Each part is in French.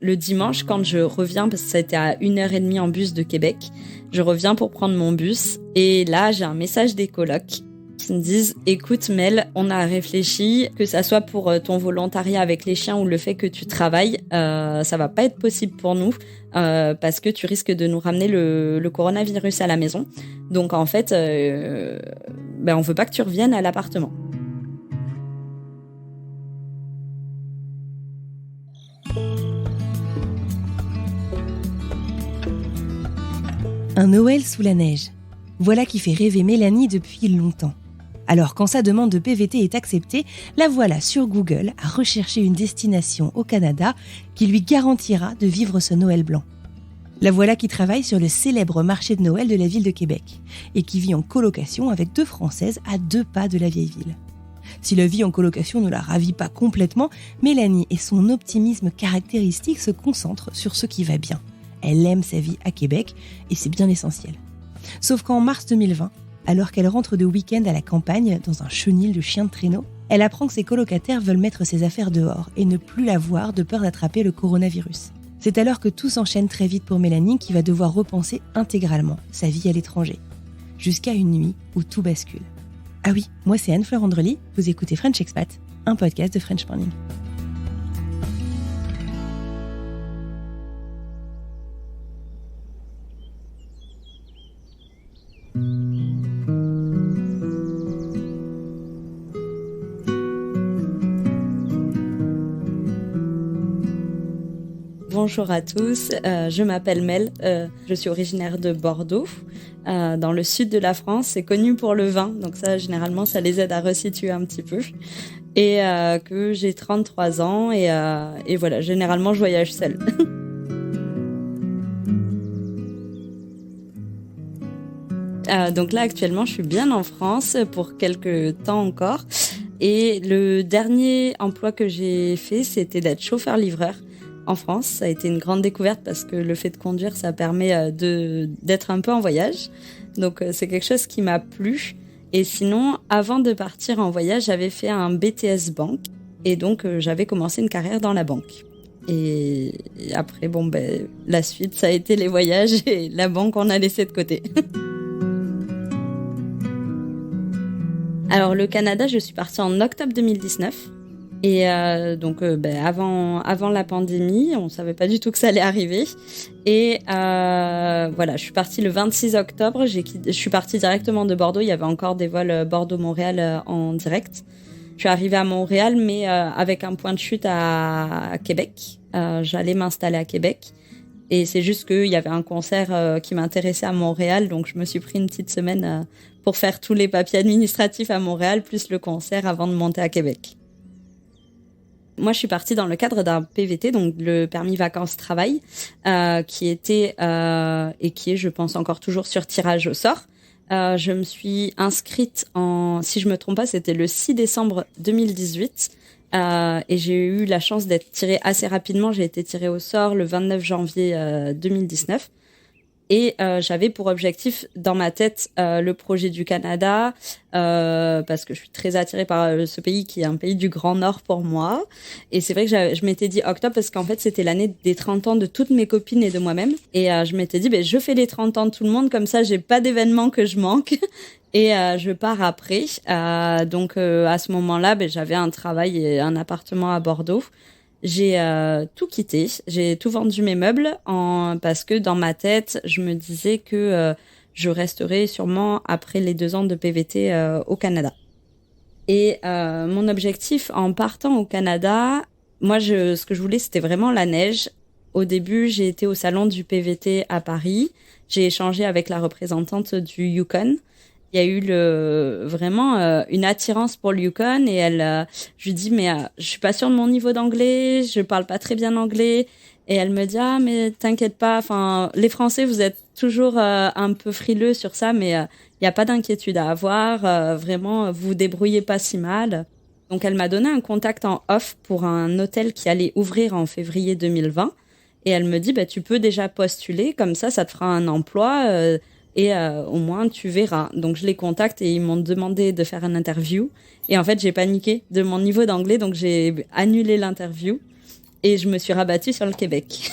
le dimanche, quand je reviens, parce que ça a été à 1h30 en bus de Québec, je reviens pour prendre mon bus. Et là, j'ai un message des colocs qui me disent « Écoute Mel, on a réfléchi, que ça soit pour ton volontariat avec les chiens ou le fait que tu travailles, ça va pas être possible pour nous parce que tu risques de nous ramener le coronavirus à la maison. Donc en fait, on veut pas que tu reviennes à l'appartement. » Un Noël sous la neige. Voilà qui fait rêver Mélanie depuis longtemps. Alors quand sa demande de PVT est acceptée, la voilà sur Google à rechercher une destination au Canada qui lui garantira de vivre ce Noël blanc. La voilà qui travaille sur le célèbre marché de Noël de la ville de Québec et qui vit en colocation avec 2 Françaises à 2 pas de la vieille ville. Si la vie en colocation ne la ravit pas complètement, Mélanie et son optimisme caractéristique se concentrent sur ce qui va bien. Elle aime sa vie à Québec et c'est bien l'essentiel. Sauf qu'en mars 2020, alors qu'elle rentre de week-end à la campagne dans un chenil de chien de traîneau, elle apprend que ses colocataires veulent mettre ses affaires dehors et ne plus la voir de peur d'attraper le coronavirus. C'est alors que tout s'enchaîne très vite pour Mélanie qui va devoir repenser intégralement sa vie à l'étranger. Jusqu'à une nuit où tout bascule. Ah oui, moi c'est Anne-Fleur Andrely, vous écoutez French Expat, un podcast de French Morning. Bonjour à tous, je m'appelle Mel, je suis originaire de Bordeaux, dans le sud de la France. C'est connu pour le vin, donc ça généralement ça les aide à resituer un petit peu. Et que j'ai 33 ans et voilà, généralement je voyage seule. Donc là actuellement je suis bien en France pour quelques temps encore. Et le dernier emploi que j'ai fait, c'était d'être chauffeur-livreur. En France, ça a été une grande découverte parce que le fait de conduire, ça permet d'être un peu en voyage. Donc c'est quelque chose qui m'a plu. Et sinon, avant de partir en voyage, j'avais fait un BTS banque. Et donc j'avais commencé une carrière dans la banque. Et après, la suite, ça a été les voyages et la banque, on a laissé de côté. Alors le Canada, je suis partie en octobre 2019. Et avant la pandémie, on savait pas du tout que ça allait arriver. Et je suis partie le 26 octobre. Je suis partie directement de Bordeaux. Il y avait encore des vols Bordeaux-Montréal en direct. Je suis arrivée à Montréal, mais avec un point de chute à Québec. J'allais m'installer à Québec. Et c'est juste qu'il y avait un concert qui m'intéressait à Montréal. Donc, je me suis pris une petite semaine pour faire tous les papiers administratifs à Montréal, plus le concert avant de monter à Québec. Moi, je suis partie dans le cadre d'un PVT, donc le permis vacances-travail, qui était et qui est, je pense, encore toujours sur tirage au sort. Je me suis inscrite si je me trompe pas, c'était le 6 décembre 2018. Et j'ai eu la chance d'être tirée assez rapidement. J'ai été tirée au sort le 29 janvier 2019. Et j'avais pour objectif dans ma tête le projet du Canada parce que je suis très attirée par ce pays qui est un pays du Grand Nord pour moi. Et c'est vrai que je m'étais dit octobre parce qu'en fait c'était l'année des 30 ans de toutes mes copines et de moi-même. Et je m'étais dit je fais les 30 ans de tout le monde, comme ça j'ai pas d'événements que je manque. Et je pars après. Donc à ce moment-là, j'avais un travail et un appartement à Bordeaux. J'ai tout quitté, j'ai tout vendu mes meubles parce que dans ma tête, je me disais que je resterais sûrement après les 2 ans de PVT au Canada. Et mon objectif en partant au Canada, moi ce que je voulais c'était vraiment la neige. Au début, j'ai été au salon du PVT à Paris, j'ai échangé avec la représentante du Yukon. Il y a eu vraiment une attirance pour le Yukon et je lui dis je suis pas sûre de mon niveau d'anglais, je parle pas très bien anglais et elle me dit mais t'inquiète pas, enfin les Français vous êtes toujours un peu frileux sur ça mais il y a pas d'inquiétude à avoir, vraiment vous vous débrouillez pas si mal. Donc elle m'a donné un contact en off pour un hôtel qui allait ouvrir en février 2020 et elle me dit tu peux déjà postuler comme ça te fera un emploi et au moins tu verras. Donc je les contacte et ils m'ont demandé de faire une interview. Et en fait j'ai paniqué de mon niveau d'anglais, donc j'ai annulé l'interview. et je me suis rabattue sur le Québec.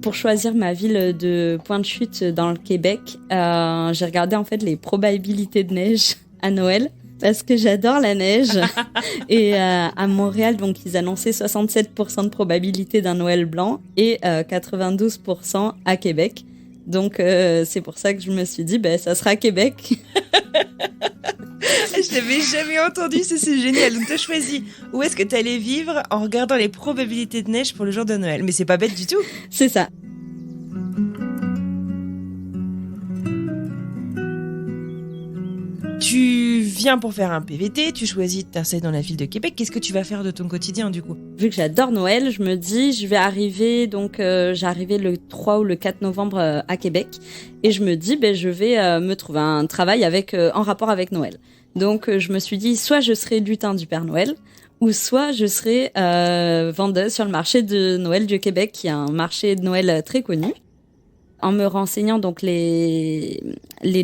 Pour choisir ma ville de point de chute dans le Québec, j'ai regardé en fait les probabilités de neige à Noël parce que j'adore la neige. Et à Montréal, donc ils annonçaient 67% de probabilité d'un Noël blanc et 92% à Québec. Donc c'est pour ça que je me suis dit, ça sera Québec. Je l'avais jamais entendu, c'est génial. Donc tu as choisi où est-ce que tu allais vivre en regardant les probabilités de neige pour le jour de Noël. Mais c'est pas bête du tout. C'est ça. Tu viens pour faire un PVT, tu choisis de t'installer dans la ville de Québec. Qu'est-ce que tu vas faire de ton quotidien du coup ? Vu que j'adore Noël, je me dis je vais arriver, donc j'arrivais le 3 ou le 4 novembre à Québec et je me dis je vais me trouver un travail en rapport avec Noël. Donc je me suis dit soit je serai lutin du Père Noël ou soit je serai vendeuse sur le marché de Noël du Québec qui est un marché de Noël très connu. En me renseignant, donc les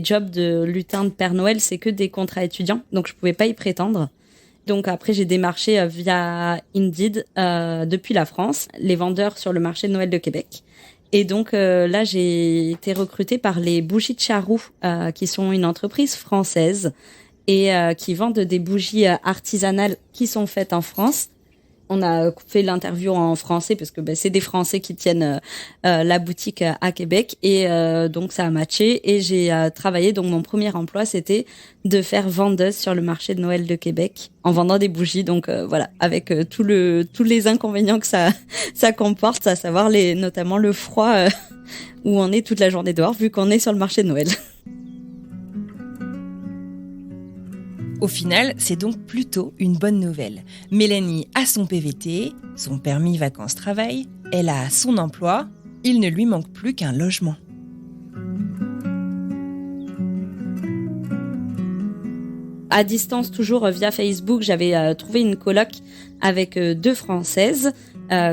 jobs de lutin de Père Noël, c'est que des contrats étudiants, donc je pouvais pas y prétendre. Donc après, j'ai démarché via Indeed depuis la France, les vendeurs sur le marché de Noël de Québec. Et donc là, j'ai été recrutée par les Bougies de Charroux, qui sont une entreprise française et qui vendent des bougies artisanales qui sont faites en France. On a fait l'interview en français parce que c'est des Français qui tiennent la boutique à Québec et donc ça a matché et j'ai travaillé. Donc mon premier emploi c'était de faire vendeuse sur le marché de Noël de Québec en vendant des bougies. Donc voilà, avec tous les inconvénients que ça comporte, à savoir notamment le froid où on est toute la journée dehors vu qu'on est sur le marché de Noël. Au final, c'est donc plutôt une bonne nouvelle. Mélanie a son PVT, son permis vacances-travail, elle a son emploi, il ne lui manque plus qu'un logement. À distance, toujours via Facebook, j'avais trouvé une coloc avec 2 Françaises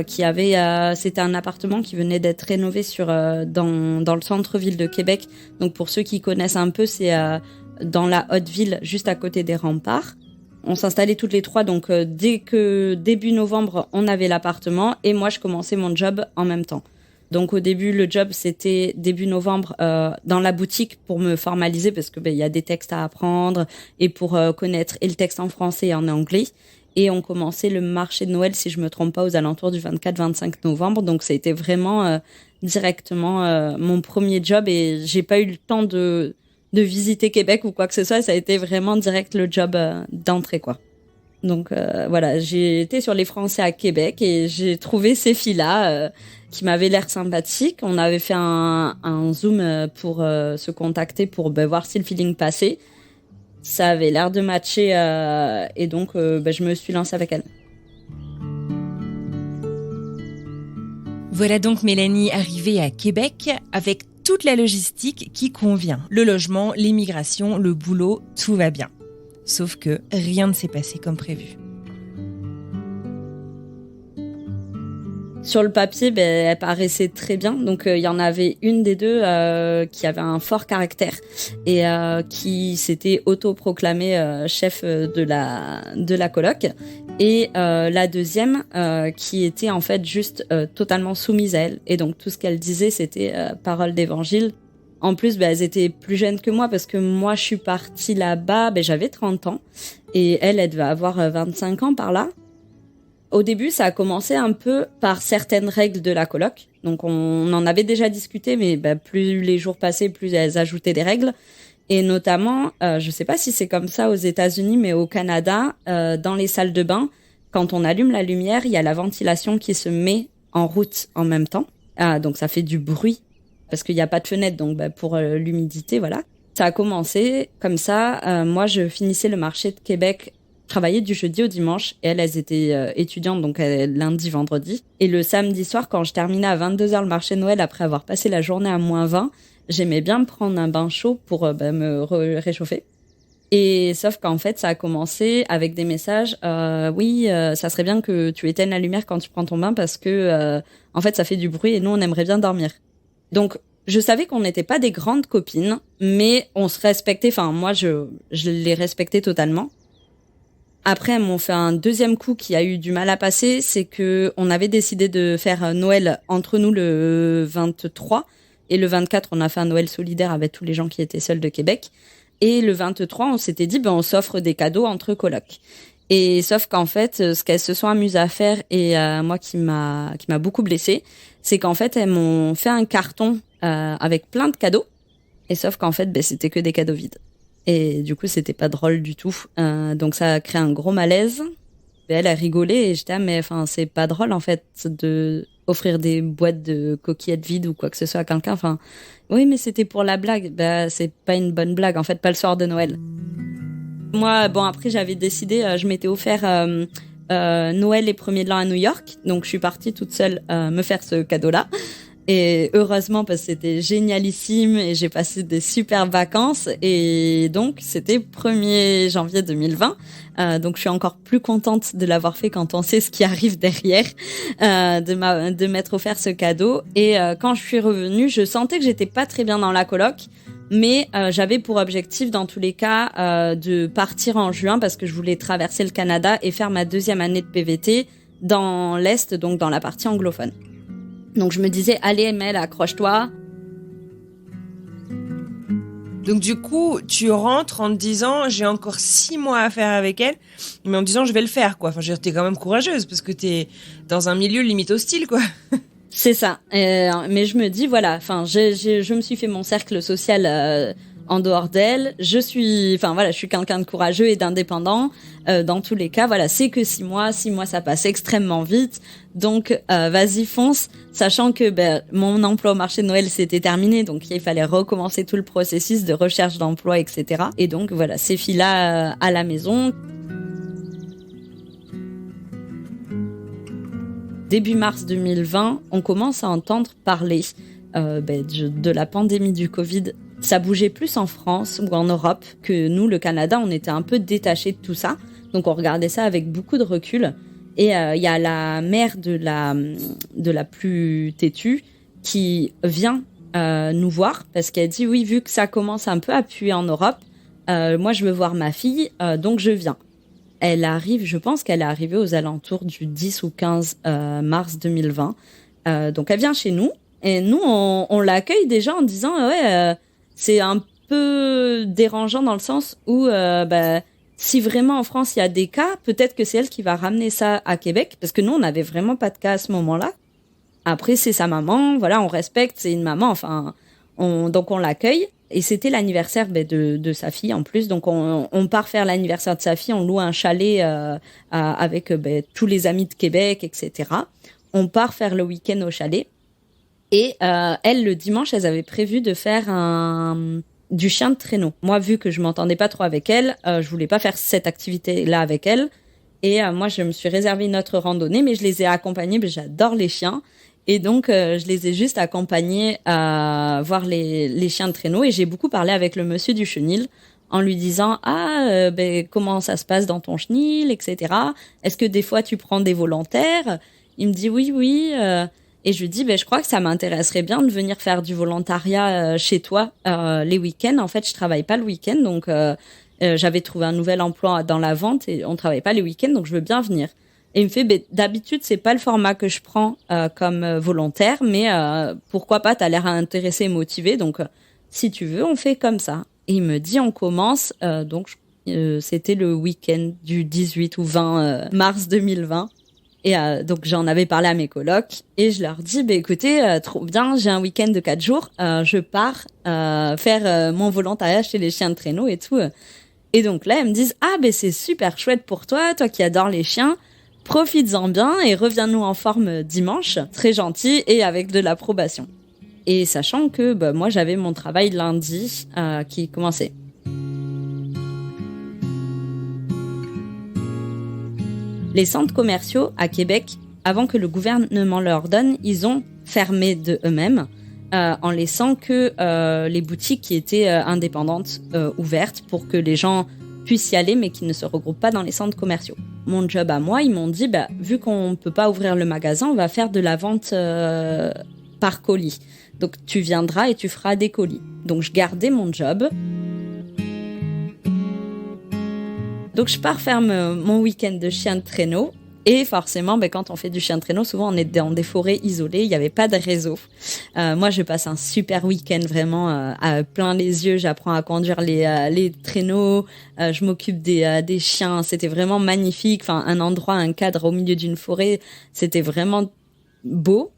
qui avaient... c'était un appartement qui venait d'être rénové dans le centre-ville de Québec. Donc pour ceux qui connaissent un peu, c'est... dans la Haute-Ville, juste à côté des remparts. On s'installait toutes les 3, donc dès que début novembre, on avait l'appartement et moi, je commençais mon job en même temps. Donc au début, le job, c'était début novembre dans la boutique pour me formaliser parce que y a des textes à apprendre et pour connaître et le texte en français et en anglais. Et on commençait le marché de Noël, si je me trompe pas, aux alentours du 24-25 novembre. Donc ça a été vraiment directement mon premier job et j'ai pas eu le temps de visiter Québec ou quoi que ce soit, ça a été vraiment direct le job d'entrée, quoi. Donc voilà, j'ai été sur les Français à Québec et j'ai trouvé ces filles-là qui m'avaient l'air sympathiques. On avait fait un Zoom pour se contacter pour voir si le feeling passait. Ça avait l'air de matcher et donc je me suis lancée avec elles. Voilà donc Mélanie arrivée à Québec avec toute la logistique qui convient. Le logement, l'immigration, le boulot, tout va bien. Sauf que rien ne s'est passé comme prévu. Sur le papier, elle paraissait très bien. Donc, il y en avait une des deux qui avait un fort caractère et qui s'était autoproclamée chef de la coloc. Et la deuxième qui était en fait juste totalement soumise à elle. Et donc, tout ce qu'elle disait, c'était parole d'évangile. En plus, elles étaient plus jeunes que moi parce que moi, je suis partie là-bas, j'avais 30 ans. Et elle devait avoir 25 ans par là. Au début, ça a commencé un peu par certaines règles de la coloc. Donc, on en avait déjà discuté, mais plus les jours passaient, plus elles ajoutaient des règles. Et notamment, je sais pas si c'est comme ça aux États-Unis, mais au Canada, dans les salles de bain, quand on allume la lumière, il y a la ventilation qui se met en route en même temps. Donc, ça fait du bruit parce qu'il n'y a pas de fenêtre, donc pour l'humidité, voilà. Ça a commencé comme ça. Moi, je finissais le marché de Québec. Travaillais du jeudi au dimanche et elles étaient étudiantes, donc lundi, vendredi. Et le samedi soir, quand je terminais à 22h le marché de Noël, après avoir passé la journée à -20, j'aimais bien me prendre un bain chaud pour me réchauffer. Et sauf qu'en fait, ça a commencé avec des messages. Oui, ça serait bien que tu éteignes la lumière quand tu prends ton bain parce que en fait, ça fait du bruit et nous, on aimerait bien dormir. Donc, je savais qu'on n'était pas des grandes copines, mais on se respectait. Enfin, moi, je les respectais totalement. Après, elles m'ont fait un deuxième coup qui a eu du mal à passer, c'est que on avait décidé de faire Noël entre nous le 23 et le 24, on a fait un Noël solidaire avec tous les gens qui étaient seuls de Québec. Et le 23, on s'était dit, on s'offre des cadeaux entre colocs. Et sauf qu'en fait, ce qu'elles se sont amusées à faire, et moi qui m'a beaucoup blessée, c'est qu'en fait, elles m'ont fait un carton avec plein de cadeaux. Et sauf qu'en fait, c'était que des cadeaux vides. Et du coup, c'était pas drôle du tout. Donc ça a créé un gros malaise. Et elle a rigolé et j'étais mais enfin c'est pas drôle en fait de offrir des boîtes de coquillettes vides ou quoi que ce soit à quelqu'un. Enfin oui, mais c'était pour la blague. C'est pas une bonne blague en fait, pas le soir de Noël. Moi, après j'avais décidé, je m'étais offert Noël et premier de l'an à New York, donc je suis partie toute seule me faire ce cadeau-là. Et heureusement, parce que c'était génialissime et j'ai passé des super vacances. Et donc, c'était 1er janvier 2020. Donc, je suis encore plus contente de l'avoir fait quand on sait ce qui arrive derrière, de m'être offert ce cadeau. Et quand je suis revenue, je sentais que j'étais pas très bien dans la coloc. Mais j'avais pour objectif, dans tous les cas, de partir en juin parce que je voulais traverser le Canada et faire ma 2e année de PVT dans l'Est, donc dans la partie anglophone. Donc je me disais, allez Mel, accroche-toi. Donc du coup, tu rentres en te disant, j'ai encore 6 mois à faire avec elle, mais en me disant, je vais le faire, quoi. Enfin, t'es quand même courageuse, parce que t'es dans un milieu limite hostile, quoi. C'est ça. Mais je me dis, voilà, je me suis fait mon cercle social en dehors d'elle. Je suis quelqu'un de courageux et d'indépendant. Dans tous les cas, voilà, c'est que 6 mois. 6 mois, ça passe extrêmement vite. Donc, vas-y, fonce. Sachant que mon emploi au marché de Noël, c'était terminé. Donc, il fallait recommencer tout le processus de recherche d'emploi, etc. Et donc, voilà, ces filles-là à la maison. Début mars 2020, on commence à entendre parler de la pandémie du Covid. Ça bougeait plus en France ou en Europe que nous, le Canada. On était un peu détachés de tout ça. Donc, on regardait ça avec beaucoup de recul. Et il y a la mère de la plus têtue qui vient nous voir parce qu'elle dit, oui, vu que ça commence un peu à puer en Europe, moi, je veux voir ma fille, donc je viens. Elle arrive, je pense qu'elle est arrivée aux alentours du 10 ou 15 mars 2020. Donc, elle vient chez nous. Et nous, on l'accueille déjà en disant, c'est un peu dérangeant dans le sens où, si vraiment en France, il y a des cas, peut-être que c'est elle qui va ramener ça à Québec. Parce que nous, on n'avait vraiment pas de cas à ce moment-là. Après, c'est sa maman. Voilà, on respecte, c'est une maman. Enfin, donc on l'accueille. Et c'était l'anniversaire de sa fille en plus. Donc on part faire l'anniversaire de sa fille, on loue un chalet avec tous les amis de Québec, etc. On part faire le week-end au chalet. Et elles, le dimanche, elles avaient prévu de faire du chien de traîneau. Moi, vu que je m'entendais pas trop avec elles, je voulais pas faire cette activité-là avec elles. Et moi, je me suis réservé une autre randonnée, mais je les ai accompagnées, j'adore les chiens. Et donc, je les ai juste accompagnés à voir les chiens de traîneau. Et j'ai beaucoup parlé avec le monsieur du chenil en lui disant comment ça se passe dans ton chenil, etc. Est-ce que des fois tu prends des volontaires? Il me dit oui. Et je lui dis je crois que ça m'intéresserait bien de venir faire du volontariat chez toi les week-ends. En fait, je travaille pas le week-end, donc j'avais trouvé un nouvel emploi dans la vente et on travaille pas les week-ends, donc je veux bien venir. Et il me fait, d'habitude, c'est pas le format que je prends comme volontaire, mais pourquoi pas, t'as l'air intéressé et motivé, donc si tu veux, on fait comme ça. Et il me dit, on commence, c'était le week-end du 18 ou 20 mars 2020. Et donc j'en avais parlé à mes colocs et je leur dis, écoutez, trop bien, j'ai un week-end de 4 jours, je pars faire mon volontariat chez les chiens de traîneau et tout. Et donc là, elles me disent, c'est super chouette pour toi qui adores les chiens. Profites-en bien et reviens-nous en forme dimanche, très gentil et avec de l'approbation. Et sachant que moi j'avais mon travail lundi qui commençait. Les centres commerciaux à Québec, avant que le gouvernement leur donne, ils ont fermé de eux-mêmes en laissant que les boutiques qui étaient indépendantes ouvertes pour que les gens puissent y aller mais qui ne se regroupent pas dans les centres commerciaux. Mon job à moi, ils m'ont dit, vu qu'on ne peut pas ouvrir le magasin, on va faire de la vente par colis. Donc tu viendras et tu feras des colis. Donc je gardais mon job. Donc je pars faire mon week-end de chien de traîneau. Et forcément, quand on fait du chien de traîneau, souvent on est dans des forêts isolées, il n'y avait pas de réseau. Moi, je passe un super week-end vraiment à plein les yeux. J'apprends à conduire les traîneaux, je m'occupe des chiens. C'était vraiment magnifique. Enfin, un endroit, un cadre au milieu d'une forêt, c'était vraiment beau.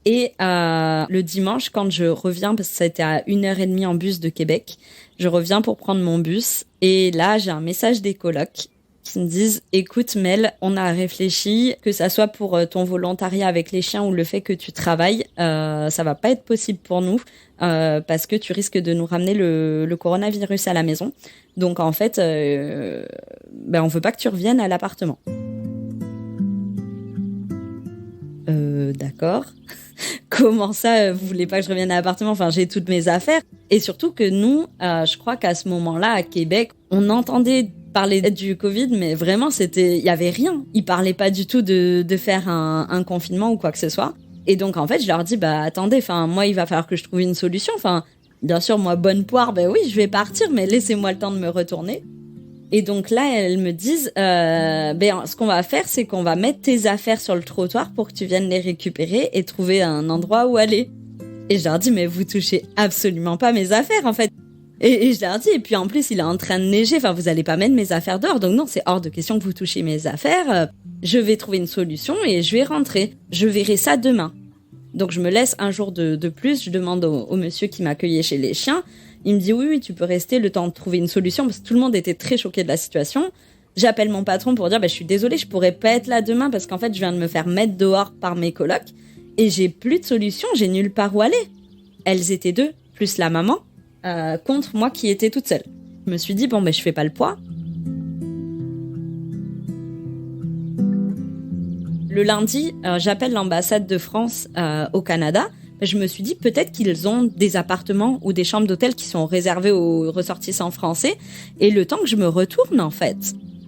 Et le dimanche, quand je reviens, parce que ça a été à 1h30 en bus de Québec, je reviens pour prendre mon bus. Et là, j'ai un message des colocs qui me disent « Écoute Mel, on a réfléchi, que ça soit pour ton volontariat avec les chiens ou le fait que tu travailles, ça va pas être possible pour nous parce que tu risques de nous ramener le coronavirus à la maison. Donc en fait, on veut pas que tu reviennes à l'appartement. » D'accord. Comment ça, vous voulez pas que je revienne à l'appartement ? Enfin, j'ai toutes mes affaires. Et surtout que nous, je crois qu'à ce moment-là, à Québec, on entendait parler du Covid, mais vraiment, il y avait rien. Ils parlaient pas du tout de faire un confinement ou quoi que ce soit. Et donc, en fait, je leur dis, attendez, moi, il va falloir que je trouve une solution. Enfin, bien sûr, moi, bonne poire, oui, je vais partir, mais laissez-moi le temps de me retourner. Et donc là, elles me disent, ce qu'on va faire, c'est qu'on va mettre tes affaires sur le trottoir pour que tu viennes les récupérer et trouver un endroit où aller. Et je leur dis, mais vous touchez absolument pas mes affaires, en fait. Et je leur dis, et puis en plus, il est en train de neiger, enfin, vous allez pas mettre mes affaires dehors. Donc non, c'est hors de question que vous touchiez mes affaires. Je vais trouver une solution et je vais rentrer. Je verrai ça demain. Donc je me laisse un jour de plus. Je demande au monsieur qui m'accueillait chez les chiens. Il me dit oui, tu peux rester le temps de trouver une solution parce que tout le monde était très choqué de la situation. J'appelle mon patron pour dire je suis désolée, je pourrais pas être là demain parce qu'en fait, je viens de me faire mettre dehors par mes colocs et j'ai plus de solution, j'ai nulle part où aller. Elles étaient 2, plus la maman, contre moi qui étais toute seule. Je me suis dit je fais pas le poids. Le lundi, j'appelle l'ambassade de France au Canada. Je me suis dit peut-être qu'ils ont des appartements ou des chambres d'hôtel qui sont réservées aux ressortissants français. Et le temps que je me retourne, en fait,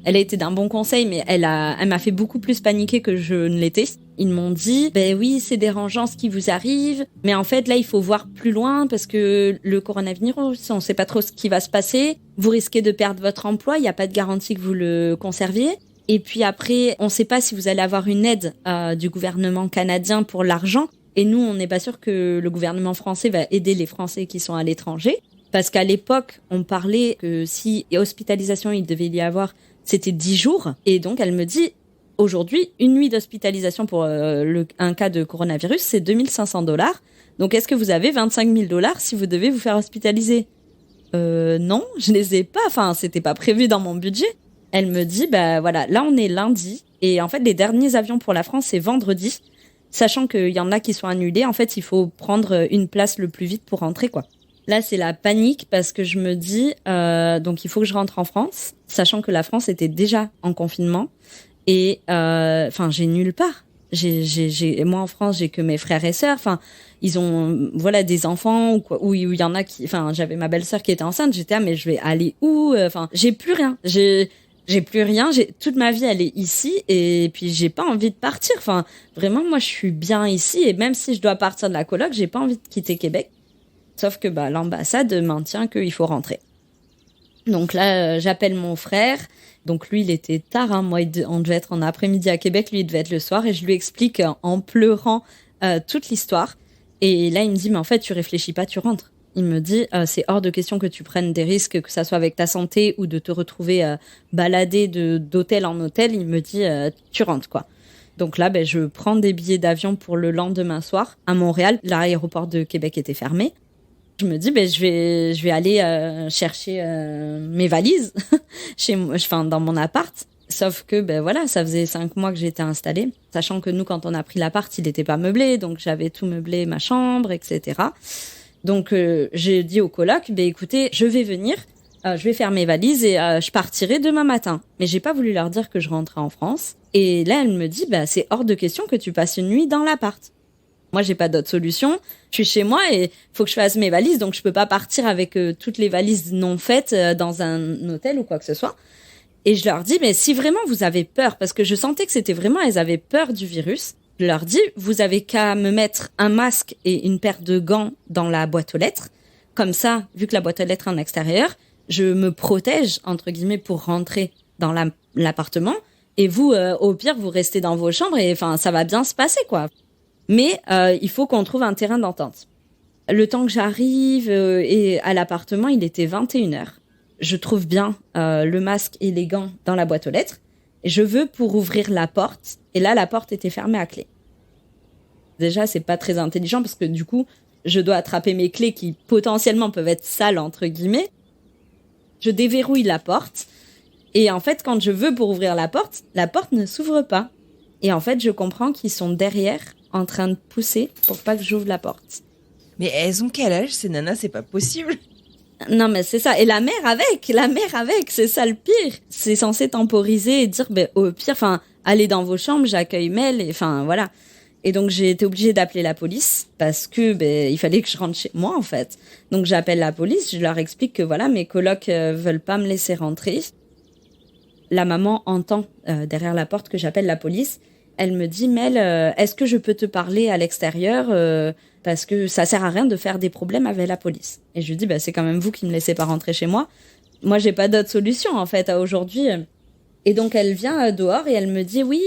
elle a été d'un bon conseil, mais elle m'a fait beaucoup plus paniquer que je ne l'étais. Ils m'ont dit, oui, c'est dérangeant ce qui vous arrive, mais en fait, là, il faut voir plus loin parce que le coronavirus, on ne sait pas trop ce qui va se passer. Vous risquez de perdre votre emploi, il n'y a pas de garantie que vous le conserviez. Et puis après, on ne sait pas si vous allez avoir une aide du gouvernement canadien pour l'argent. Et nous, on n'est pas sûr que le gouvernement français va aider les Français qui sont à l'étranger. Parce qu'à l'époque, on parlait que si hospitalisation il devait y avoir, c'était 10 jours. Et donc, elle me dit, aujourd'hui, une nuit d'hospitalisation pour un cas de coronavirus, c'est $2 500. Donc, est-ce que vous avez $25 000 si vous devez vous faire hospitaliser ? Non, je les ai pas. Enfin, c'était pas prévu dans mon budget. Elle me dit, voilà, là, on est lundi. Et en fait, les derniers avions pour la France, c'est vendredi. Sachant qu'il y en a qui sont annulés, en fait, il faut prendre une place le plus vite pour rentrer, quoi. Là, c'est la panique parce que je me dis, donc il faut que je rentre en France, sachant que la France était déjà en confinement. Et j'ai nulle part. Moi, en France, j'ai que mes frères et sœurs. Enfin, ils ont, des enfants ou quoi, où il y en a qui, j'avais ma belle-sœur qui était enceinte. J'étais, mais je vais aller où ? J'ai plus rien. J'ai plus rien, toute ma vie elle est ici et puis j'ai pas envie de partir. Vraiment moi je suis bien ici et même si je dois partir de la coloc, j'ai pas envie de quitter Québec. Sauf que l'ambassade maintient qu'il faut rentrer. Donc là j'appelle mon frère. Donc lui il était tard, moi on devait être en après-midi à Québec, lui il devait être le soir et je lui explique en pleurant toute l'histoire. Et là il me dit mais en fait tu réfléchis pas, tu rentres. Il me dit, c'est hors de question que tu prennes des risques, que ça soit avec ta santé ou de te retrouver baladé d'hôtel en hôtel. Il me dit, tu rentres, quoi. Donc là, je prends des billets d'avion pour le lendemain soir à Montréal. L'aéroport de Québec était fermé. Je me dis, je vais aller chercher mes valises dans mon appart. Sauf que, ça faisait 5 mois que j'étais installée. Sachant que nous, quand on a pris l'appart, il n'était pas meublé. Donc, j'avais tout meublé, ma chambre, etc. Donc, j'ai dit au coloc, écoutez, je vais venir, je vais faire mes valises et je partirai demain matin. Mais j'ai pas voulu leur dire que je rentrais en France. Et là, elle me dit, c'est hors de question que tu passes une nuit dans l'appart. Moi, j'ai pas d'autre solution. Je suis chez moi et faut que je fasse mes valises, donc je peux pas partir avec toutes les valises non faites dans un hôtel ou quoi que ce soit. Et je leur dis, mais si vraiment vous avez peur, parce que je sentais que c'était vraiment, elles avaient peur du virus. Je leur dis, vous avez qu'à me mettre un masque et une paire de gants dans la boîte aux lettres. Comme ça, vu que la boîte aux lettres est en extérieur, je me protège, entre guillemets, pour rentrer dans l'appartement et vous, au pire, vous restez dans vos chambres et enfin, ça va bien se passer, quoi. Mais il faut qu'on trouve un terrain d'entente. Le temps que j'arrive et à l'appartement, il était 21h. Je trouve bien le masque et les gants dans la boîte aux lettres. Et je veux pour ouvrir la porte. Et là, la porte était fermée à clé. Déjà, c'est pas très intelligent parce que du coup, je dois attraper mes clés qui potentiellement peuvent être sales, entre guillemets. Je déverrouille la porte. Et en fait, quand je veux pour ouvrir la porte ne s'ouvre pas. Et en fait, je comprends qu'ils sont derrière en train de pousser pour pas que j'ouvre la porte. Mais elles ont quel âge ces nanas? C'est pas possible. Non, mais c'est ça. Et la mère avec, c'est ça le pire. C'est censé temporiser et dire, au pire, enfin, allez dans vos chambres, j'accueille Mel, et enfin, voilà. Et donc, j'ai été obligée d'appeler la police parce que, il fallait que je rentre chez moi, en fait. Donc, j'appelle la police, je leur explique que, voilà, mes colocs veulent pas me laisser rentrer. La maman entend derrière la porte que j'appelle la police. Elle me dit, Mel, est-ce que je peux te parler à l'extérieur parce que ça sert à rien de faire des problèmes avec la police. Et je lui dis, c'est quand même vous qui me laissez pas rentrer chez moi. Moi, j'ai pas d'autre solution, en fait, à aujourd'hui. Et donc, elle vient dehors et elle me dit, oui,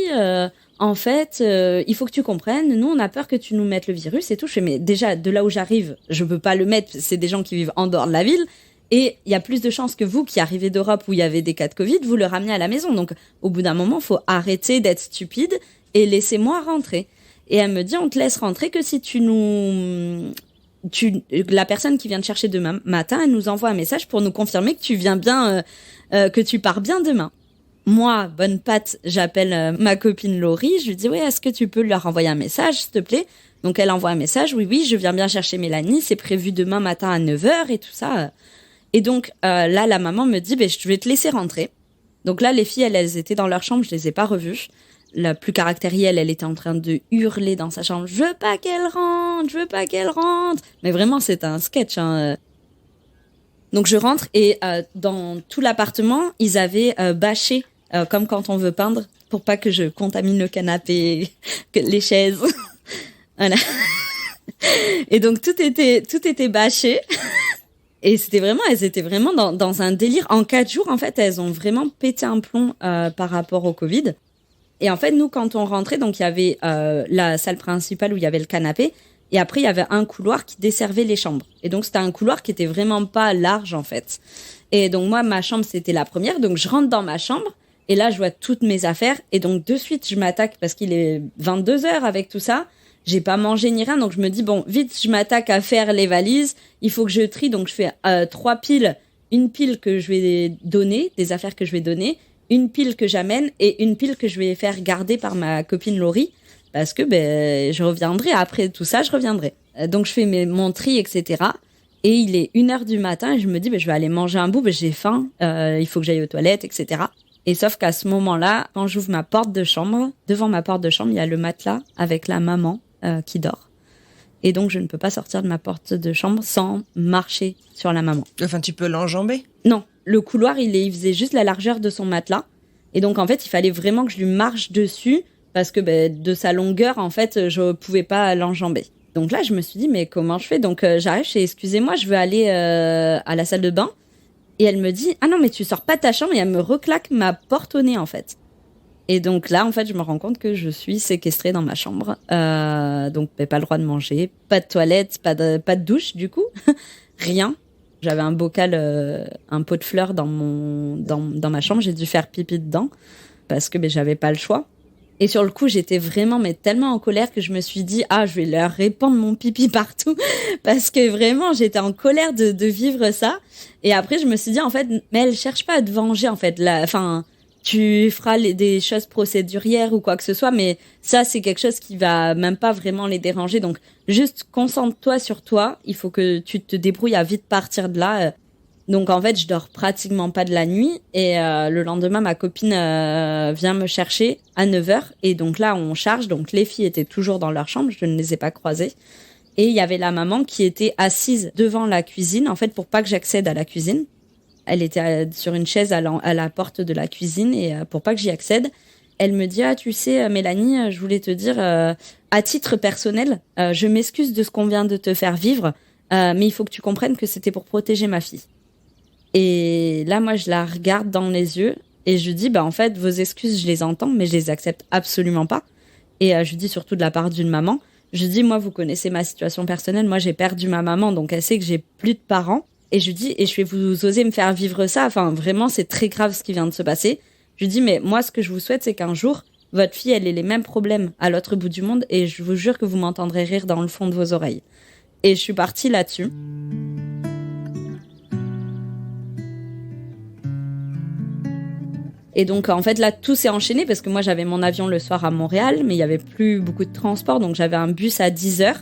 en fait, il faut que tu comprennes, nous, on a peur que tu nous mettes le virus et tout. Je fais, mais déjà, de là où j'arrive, je peux pas le mettre, c'est des gens qui vivent en dehors de la ville. Et il y a plus de chances que vous, qui arrivez d'Europe où il y avait des cas de Covid, vous le ramenez à la maison. Donc, au bout d'un moment, faut arrêter d'être stupide et laissez-moi rentrer. Et elle me dit, on te laisse rentrer que si la personne qui vient te chercher demain matin, elle nous envoie un message pour nous confirmer que tu viens bien, que tu pars bien demain. Moi, bonne patte, j'appelle ma copine Laurie. Je lui dis, oui, est-ce que tu peux leur envoyer un message, s'il te plaît? Donc, elle envoie un message. Oui, je viens bien chercher Mélanie. C'est prévu demain matin à 9h et tout ça. Et donc, là, la maman me dit, je vais te laisser rentrer. Donc là, les filles, elles étaient dans leur chambre. Je les ai pas revues. La plus caractérielle, elle était en train de hurler dans sa chambre. Je veux pas qu'elle rentre. Mais vraiment, c'est un sketch, hein. Donc, je rentre et dans tout l'appartement, ils avaient bâché, comme quand on veut peindre, pour pas que je contamine le canapé, les chaises. Voilà. Et donc, tout était bâché. Et elles étaient vraiment dans un délire. En 4 jours, en fait, elles ont vraiment pété un plomb par rapport au Covid. Et en fait, nous, quand on rentrait, donc il y avait la salle principale où il y avait le canapé, et après il y avait un couloir qui desservait les chambres. Et donc c'était un couloir qui était vraiment pas large en fait. Et donc moi, ma chambre c'était la première, donc je rentre dans ma chambre et là je vois toutes mes affaires et donc de suite je m'attaque parce qu'il est 22h avec tout ça. J'ai pas mangé ni rien, donc je me dis bon, vite je m'attaque à faire les valises. Il faut que je trie, donc je fais 3 piles, une pile que je vais donner, des affaires que je vais donner. Une pile que j'amène et une pile que je vais faire garder par ma copine Laurie parce que je reviendrai après tout ça, je reviendrai. Donc je fais mon tri, etc. Et il est 1h du matin et je me dis je vais aller manger un bout, j'ai faim, il faut que j'aille aux toilettes, etc. Et sauf qu'à ce moment-là, quand j'ouvre ma porte de chambre, devant ma porte de chambre, il y a le matelas avec la maman qui dort. Et donc je ne peux pas sortir de ma porte de chambre sans marcher sur la maman. Enfin, tu peux l'enjamber? Non. Le couloir, il faisait juste la largeur de son matelas. Et donc, en fait, il fallait vraiment que je lui marche dessus parce que de sa longueur, en fait, je pouvais pas l'enjamber. Donc là, je me suis dit, mais comment je fais? Donc, j'arrive, je fais, excusez-moi, je veux aller à la salle de bain. Et elle me dit, ah non, mais tu sors pas de ta chambre. Et elle me reclaque ma porte au nez, en fait. Et donc là, en fait, je me rends compte que je suis séquestrée dans ma chambre. Donc, pas le droit de manger, pas de toilette, pas de douche, du coup. Rien. J'avais un bocal, un pot de fleurs dans ma chambre. J'ai dû faire pipi dedans parce que j'avais pas le choix. Et sur le coup, j'étais vraiment tellement en colère que je me suis dit je vais leur répandre mon pipi partout parce que vraiment j'étais en colère de vivre ça. Et après, je me suis dit en fait, mais elle cherche pas à te venger en fait. Tu feras des choses procédurières ou quoi que ce soit, mais ça, c'est quelque chose qui va même pas vraiment les déranger. Donc, juste concentre-toi sur toi. Il faut que tu te débrouilles à vite partir de là. Donc, en fait, je dors pratiquement pas de la nuit. Et le lendemain, ma copine vient me chercher à 9h. Et donc là, on charge. Donc, les filles étaient toujours dans leur chambre. Je ne les ai pas croisées. Et il y avait la maman qui était assise devant la cuisine, en fait, pour pas que j'accède à la cuisine. Elle était sur une chaise à la porte de la cuisine et pour pas que j'y accède, elle me dit tu sais Mélanie, je voulais te dire à titre personnel, je m'excuse de ce qu'on vient de te faire vivre, mais il faut que tu comprennes que c'était pour protéger ma fille. Et là moi je la regarde dans les yeux Et je lui dis, en fait, vos excuses, je les entends, mais je les accepte absolument pas. Et je lui dis surtout de la part d'une maman. Je lui dis, moi, vous connaissez ma situation personnelle. Moi, j'ai perdu ma maman, donc elle sait que j'ai plus de parents. Et je lui dis, et je vais vous oser me faire vivre ça. Enfin, vraiment, c'est très grave ce qui vient de se passer. Je lui dis, mais moi, ce que je vous souhaite, c'est qu'un jour, votre fille, elle ait les mêmes problèmes à l'autre bout du monde. Et je vous jure que vous m'entendrez rire dans le fond de vos oreilles. Et je suis partie là-dessus. Et donc, en fait, là, tout s'est enchaîné parce que moi, j'avais mon avion le soir à Montréal, mais il n'y avait plus beaucoup de transport. Donc, j'avais un bus à 10h.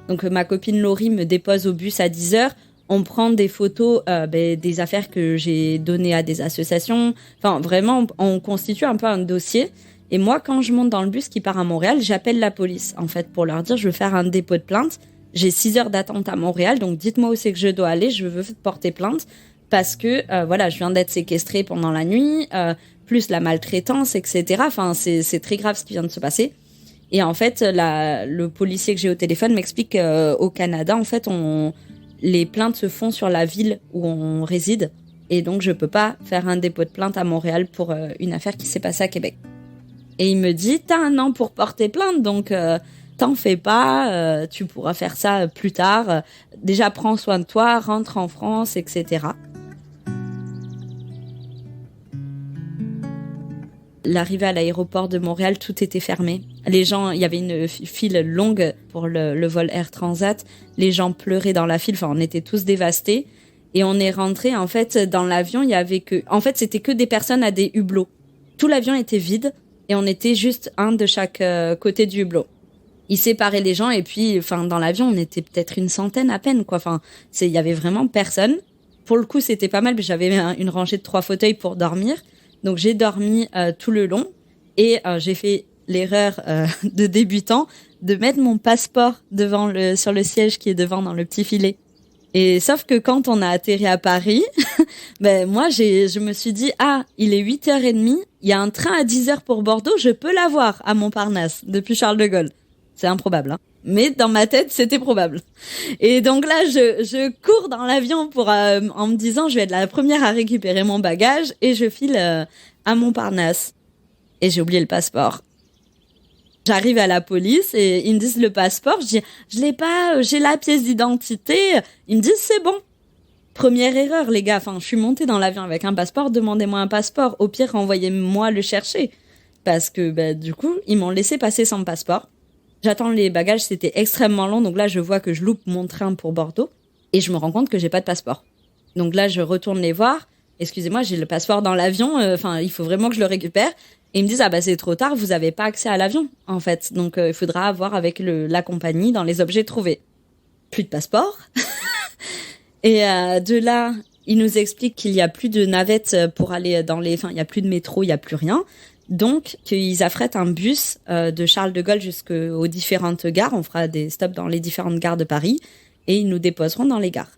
Donc, ma copine Laurie me dépose au bus à 10h. On prend des photos des affaires que j'ai données à des associations. Enfin, vraiment, on constitue un peu un dossier. Et moi, quand je monte dans le bus qui part à Montréal, j'appelle la police, en fait, pour leur dire, je veux faire un dépôt de plainte. J'ai 6 heures d'attente à Montréal, donc dites-moi où c'est que je dois aller. Je veux porter plainte parce que, je viens d'être séquestrée pendant la nuit, plus la maltraitance, etc. Enfin, c'est très grave ce qui vient de se passer. Et en fait, le policier que j'ai au téléphone m'explique qu'au Canada, en fait, les plaintes se font sur la ville où on réside. Et donc, je peux pas faire un dépôt de plainte à Montréal pour une affaire qui s'est passée à Québec. Et il me dit, t'as 1 an pour porter plainte, donc t'en fais pas, tu pourras faire ça plus tard. Déjà, prends soin de toi, rentre en France, etc. L'arrivée à l'aéroport de Montréal, tout était fermé. Les gens, il y avait une file longue pour le vol Air Transat. Les gens pleuraient dans la file. Enfin, on était tous dévastés. Et on est rentré, en fait, dans l'avion, il y avait c'était que des personnes à des hublots. Tout l'avion était vide et on était juste un de chaque côté du hublot. Ils séparaient les gens et puis, dans l'avion, on était peut-être une centaine à peine, quoi. Il y avait vraiment personne. Pour le coup, c'était pas mal. J'avais une rangée de 3 fauteuils pour dormir. Donc, j'ai dormi tout le long et j'ai fait l'erreur de débutant de mettre mon passeport sur le siège qui est devant dans le petit filet. Et sauf que quand on a atterri à Paris, moi, je me suis dit, il est 8h30, il y a un train à 10h pour Bordeaux, je peux l'avoir à Montparnasse depuis Charles de Gaulle. C'est improbable, hein. Mais dans ma tête, c'était probable. Et donc là, je cours dans l'avion en me disant, je vais être la première à récupérer mon bagage et je file à Montparnasse. Et j'ai oublié le passeport. J'arrive à la police et ils me disent le passeport. Je dis, je l'ai pas, j'ai la pièce d'identité. Ils me disent, c'est bon. Première erreur, les gars. Je suis montée dans l'avion avec un passeport. Demandez-moi un passeport. Au pire, envoyez-moi le chercher. Parce que, du coup, ils m'ont laissé passer sans passeport. J'attends les bagages, c'était extrêmement long. Donc là, je vois que je loupe mon train pour Bordeaux. Et je me rends compte que j'ai pas de passeport. Donc là, je retourne les voir. Excusez-moi, j'ai le passeport dans l'avion. Il faut vraiment que je le récupère. Et ils me disent, c'est trop tard, vous avez pas accès à l'avion, en fait. Donc, il faudra avoir avec la compagnie dans les objets trouvés. Plus de passeport. Et de là, ils nous expliquent qu'il y a plus de navettes pour aller il y a plus de métro, il y a plus rien. Donc, qu'ils affrètent un bus de Charles de Gaulle jusqu'aux différentes gares. On fera des stops dans les différentes gares de Paris. Et ils nous déposeront dans les gares.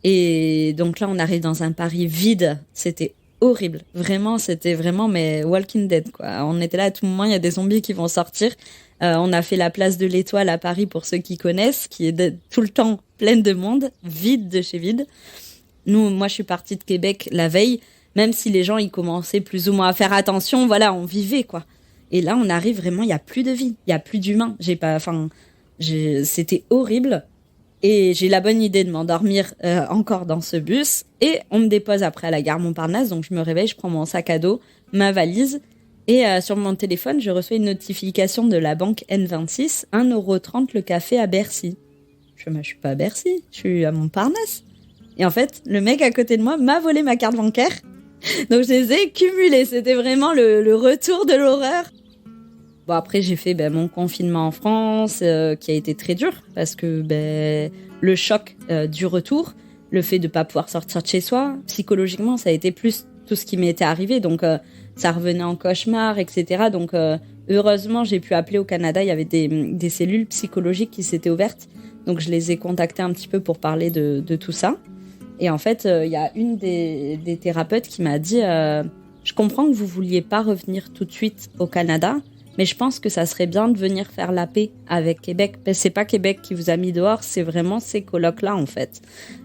Et donc là, on arrive dans un Paris vide. C'était horrible. Vraiment, c'était vraiment, mais Walking Dead, quoi. On était là à tout moment, il y a des zombies qui vont sortir. On a fait la place de l'Étoile à Paris, pour ceux qui connaissent, qui est tout le temps pleine de monde, vide de chez vide. Moi, je suis partie de Québec la veille, même si les gens, ils commençaient plus ou moins à faire attention, voilà, on vivait, quoi. Et là, on arrive vraiment, il n'y a plus de vie, il n'y a plus d'humains. C'était horrible. Et j'ai la bonne idée de m'endormir encore dans ce bus. Et on me dépose après à la gare Montparnasse. Donc je me réveille, je prends mon sac à dos, ma valise. Et sur mon téléphone, je reçois une notification de la banque N26. 1,30€ le café à Bercy. Je suis pas à Bercy, je suis à Montparnasse. Et en fait, le mec à côté de moi m'a volé ma carte bancaire. Donc je les ai cumulées. C'était vraiment le retour de l'horreur. Bon, après, j'ai fait mon confinement en France, qui a été très dur, parce que le choc du retour, le fait de pas pouvoir sortir de chez soi, psychologiquement, ça a été plus tout ce qui m'était arrivé. Donc, ça revenait en cauchemar, etc. Donc, heureusement, j'ai pu appeler au Canada. Il y avait des cellules psychologiques qui s'étaient ouvertes. Donc, je les ai contactées un petit peu pour parler de tout ça. Et en fait, il y a une des thérapeutes qui m'a dit je comprends que vous vouliez pas revenir tout de suite au Canada, mais je pense que ça serait bien de venir faire la paix avec Québec. C'est pas Québec qui vous a mis dehors, c'est vraiment ces colocs-là, en fait.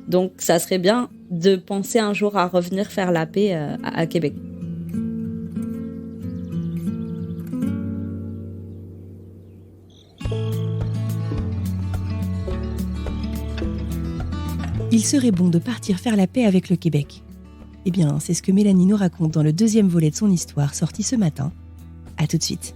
Donc, ça serait bien de penser un jour à revenir faire la paix à Québec. il serait bon de partir faire la paix avec le Québec. Eh bien, c'est ce que Mélanie nous raconte dans le 2e volet de son histoire sorti ce matin. À tout de suite.